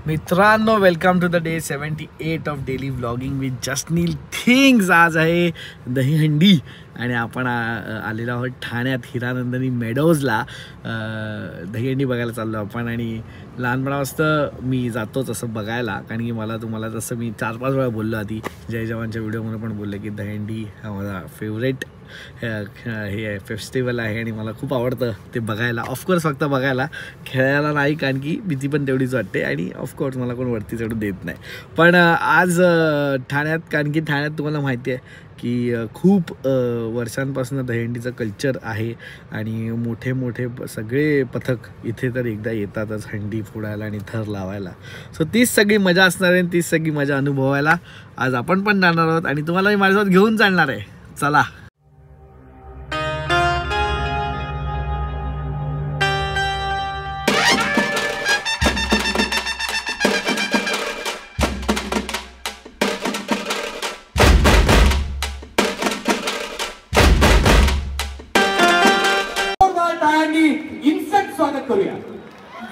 मित्रांनो, welcome to the day 78 of daily vlogging with Jasneel things. आज आहे दहीहंडी आणि आपण आलेलो आहोत ठाण्यात हिरानंदिनी मेडोजला. दहीहंडी बघायला चाललो आपण. आणि लहानपणापासून मी जातोच असं बघायला, कारण की मला तुम्हाला जसं मी 4-5 वेळा बोललो आधी जय जवानच्या व्हिडिओमध्ये पण बोलले की दहीहंडी हा माझा फेवरेट हे आहे, फेस्टिवल आहे आणि मला खूप आवडतं ते बघायला. ऑफकोर्स फक्त बघायला, खेळायला नाही, कारण की भीती पण तेवढीच वाटते आणि ऑफकोर्स मला कोण वरती चढू देत नाही. पण आज ठाण्यात, कारण की ठाण्यात तुम्हाला माहिती आहे की खूप वर्षांपासून दहीहंडीचं कल्चर आहे आणि मोठे मोठे सगळे पथक इथे तर एकदा येतातच हंडी फोडायला आणि थर लावायला. सो तीच सगळी मजा असणार आहे, तीच सगळी मजा अनुभवायला आज आपण पण जाणार आहोत आणि तुम्हाला मी माझ्यासोबत घेऊन जाणार आहे. चला.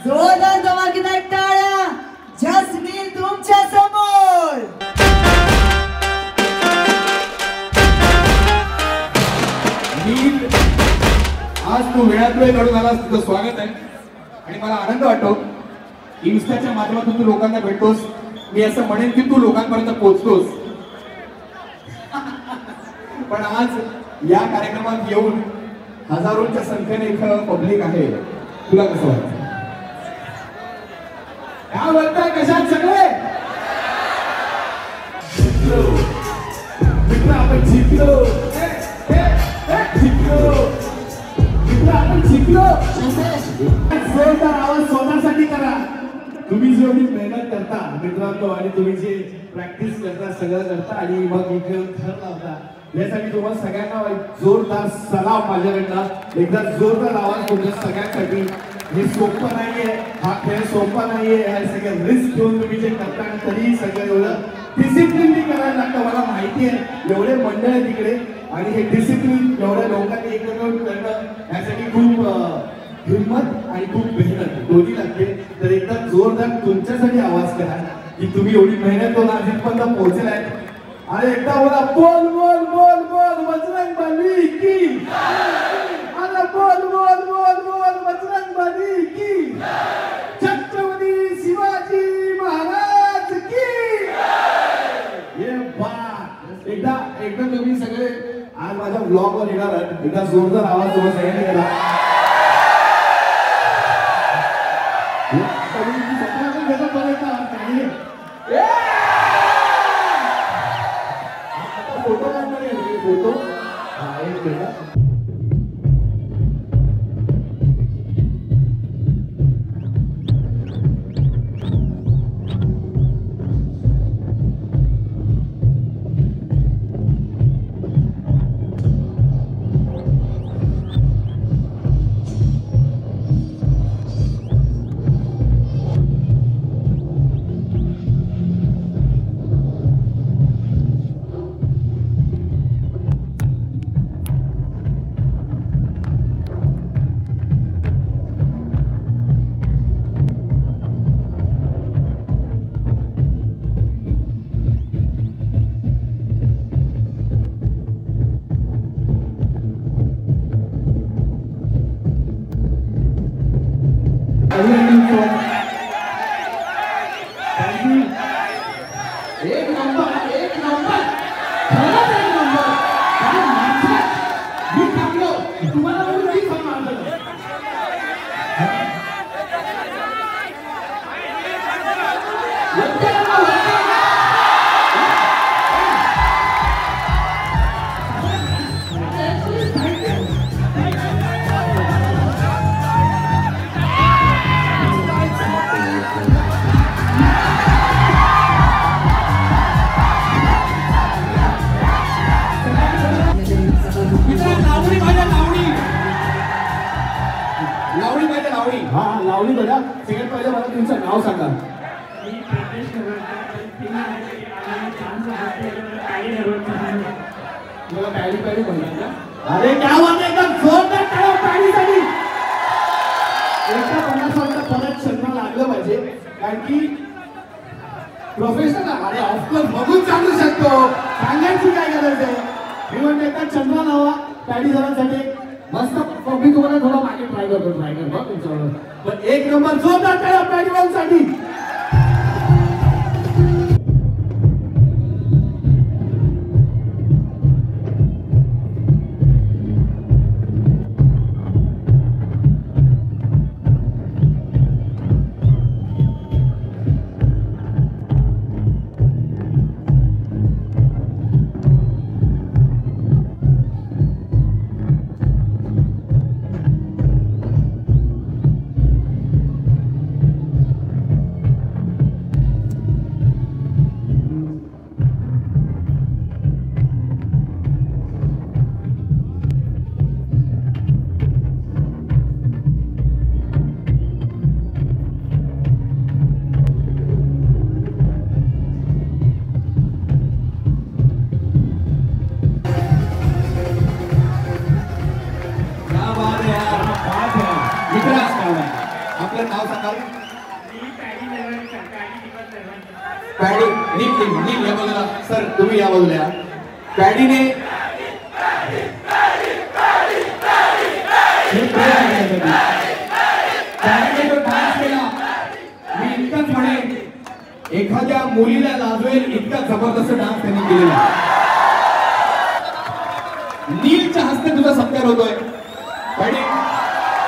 जोरदार धमाकेदार टाळ्या जस्नील तुमच्या समोर. नील, आज तू वेळात घडून आलास, तुझं स्वागत आहे आणि मला आनंद वाटतो. इन्स्टाच्या माध्यमातून तू लोकांना भेटतोस. मी असं म्हणेन की तू लोकांपर्यंत पोहोचतोस. पण आज या कार्यक्रमात येऊन हजारोंच्या संख्येने इथं पब्लिक आहे. तुला कसं वाटतं? काय बोलताय? कशात सगळे मित्र? आपण जिंकलो, जिंकलो मित्र, आपण जिंकलो. जोरदार आवाज स्वतःसाठी करा. तुम्ही जेवढी मेहनत करता मित्रांनो आणि तुम्ही जे प्रॅक्टिस करता, सगळं करता आणि मग इथे थर लावता, यासाठी तुम्हाला सगळ्यांना जोरदार सलाम माझ्याकडनं. एकदा जोरदार आवाज तुमच्या सगळ्यांसाठी. हे सोपं नाहीये, हा खेळ सोपा नाहीये. हे सगळं रिस्क घेऊन तुम्ही जे करता आणि तरीही सगळं एवढं डिसिप्लिनली करायला लागतं. मला माहिती आहे एवढे मंडळ आहे तिकडे आणि हे डिसिप्लिन एवढ्या लोकांनी एकत्र करणं यासाठी खूप हिंमत आणि खूप मेहनत दोन्ही लागते. तर एकदा जोरदार तुमच्यासाठी आवाज करा की तुम्ही एवढी मेहनत करून आजपर्यंत पोहोचलाय. आणि एकदा बोला, बोल बोल बोल बोल बजरंगबली की. अरे बोल बोल बोल बोल बजरंगबली की. छत्रपती शिवाजी महाराज की. ये बात. एकदा तुम्ही सगळे आज माझ्या ब्लॉग वर येणार आहात. एकदा जोरदार आवाज तुम्हाला सगळ्यांनी करा. फोटो काढणार आहे, फोटो. हा, एक मिनिट. एक नंबर, एक नंबर, खरंच एक नंबर. काय माणसात मी थांबलो, तुम्हाला म्हणून मी थांबलो. हा, लावणी बघा. सगळ्यात पहिले मला तुमचं नाव सांगा. तुला पॅडी पॅडी म्हणतात का? अरे क्या बात आहे, एकदम जोरदार टाळ्या पॅडीसाठी. एका 50 परत छंद लागलं पाहिजे, कारण की प्रोफेशनल अरे ऑफकोर्स बघून सांगू शकतो, सांगायची काय गरज आहे. मी म्हणते एकदा चंद्रा लावा पॅडी जरांसाठी मस्त. मी तुम्हाला थोडा मागे ट्राय करतो तुमच्यावर. पण एक नंबर जोरदार करा पॅडी साठी. आपलं नाव सांगाल? पॅडी नीट या बाजूला सर, तुम्ही या बाजूला. पॅडीने जो डान्स केला, मी इतकंच म्हणेन एखाद्या मुलीला लाजवेल इतका जबरदस्त डान्स त्यांनी केलेला. नीलच्या हस्ते तुझा सत्कार होतोय. पॅडी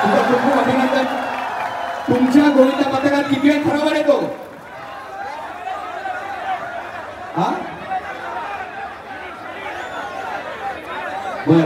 तुझं खूप खूप अभिनंदन. तुमच्या गोळीच्या पथकात किती वेळ खरोबर येतो? हा बर.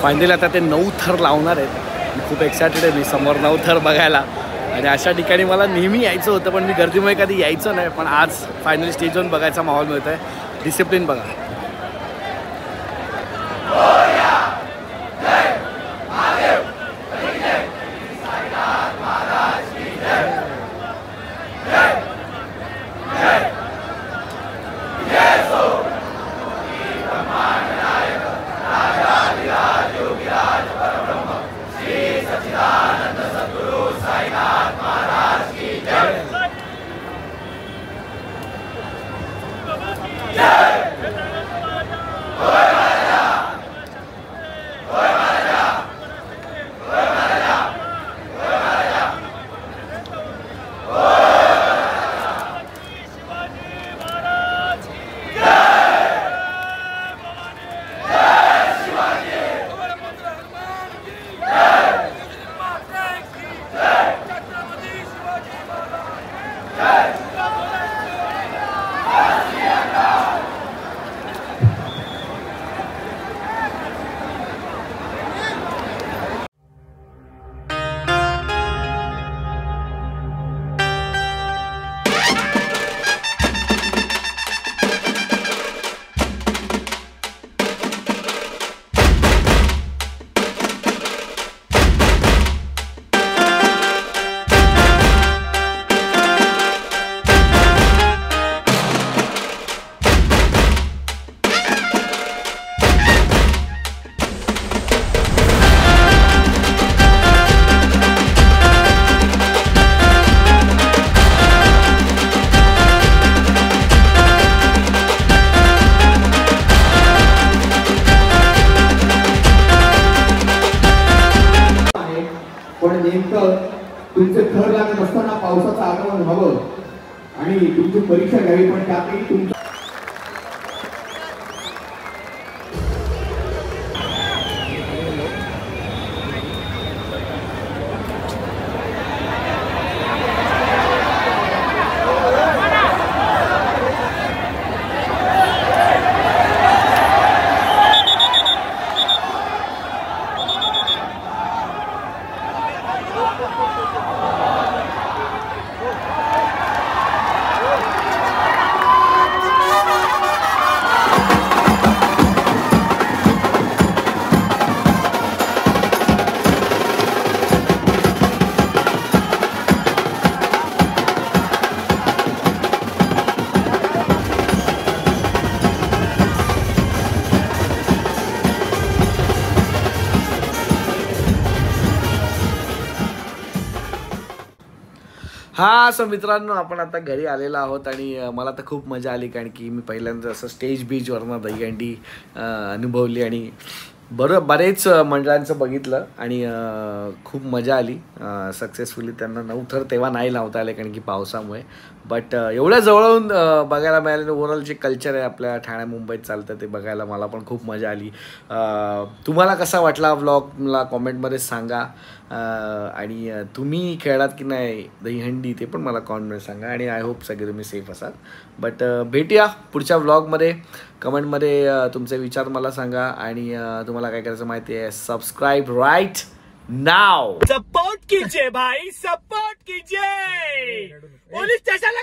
फायनली आता ते 9 थर लावणार आहेत. खूप एक्सायटेड आहे मी समोर 9 थर बघायला. आणि अशा ठिकाणी मला नेहमी यायचं होतं, पण मी गर्दीमुळे कधी यायचं नाही. पण आज फायनली स्टेजवर बघायचा माहोल मिळतो आहे. डिसिप्लिन बघा. व्हावं आणि तुमची परीक्षा घ्यावी, पण त्यातही तुमचं हा सो मित्रांनो, आपण आता घरी आलेलो आहोत आणि मला तर खूप मजा आली, कारण की मी पहिल्यांदा असं स्टेज बीचवरनं दहीहंडी अनुभवली आणि बरेच मंडळांचं बघितलं आणि खूप मजा आली. सक्सेसफुली त्यांना 9 थर तेव्हा नाही लावता आले कारण की पावसामुळे, बट एवढ्या जवळून बघायला मिळालं. ओव्हरऑल जे कल्चर आहे आपल्या ठाणे मुंबईत चालतं ते बघायला मला पण खूप मजा आली. तुम्हाला कसा वाटला व्लॉग मला कॉमेंटमध्ये सांगा आणि तुम्ही खेळात की नाही दहीहंडी ते पण मला कॉमेंटमध्ये सांगा आणि आय होप सगळे तुम्ही सेफ असाल. बट भेटूया पुढच्या व्लॉगमध्ये. कमेंटमध्ये तुमचे विचार मला सांगा आणि तुम्हाला काय करायचं माहिती आहे, सबस्क्राईब राईट नाउ. सपोर्ट कीजिए भाई, सपोर्ट कीजिए. Police station